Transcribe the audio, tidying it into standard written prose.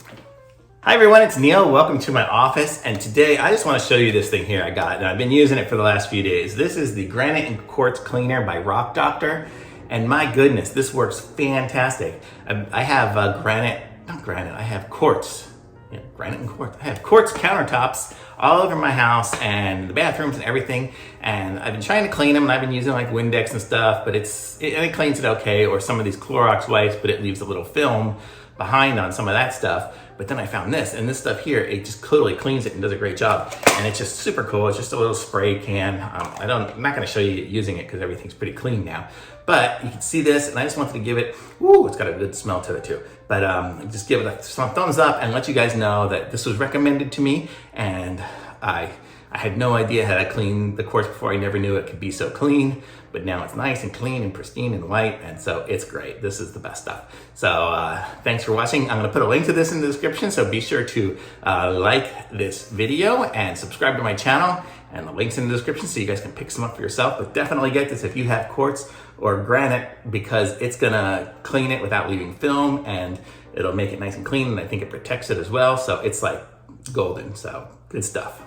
Hi everyone, it's Neil. Welcome to my office, and today I just want to show you this thing here I got, and I've been using it for the last few days. This is the Granite Quartz Cleaner by Rock Doctor, and my goodness, this works fantastic. I have I have quartz. Yeah, granite and quartz. I have quartz countertops all over my house and the bathrooms and everything, and I've been trying to clean them, and I've been using like Windex and stuff, but it cleans it okay, or some of these Clorox wipes, but it leaves a little film behind on some of that stuff. But then I found this, and this stuff here, it just totally cleans it and does a great job. And it's just super cool. It's just a little spray can. I'm not gonna show you using it because everything's pretty clean now. But you can see this, and I just wanted to give it, it's got a good smell to it too. But just give it a thumbs up and let you guys know that this was recommended to me, and I had no idea how to clean the quartz before. I never knew it could be so clean, but now it's nice and clean and pristine and white, and so it's great. This is the best stuff. So thanks for watching. I'm gonna put a link to this in the description, so be sure to like this video and subscribe to my channel, and the link's in the description so you guys can pick some up for yourself. But definitely get this if you have quartz or granite, because it's gonna clean it without leaving film, and it'll make it nice and clean, and I think it protects it as well. So it's like golden, so good stuff.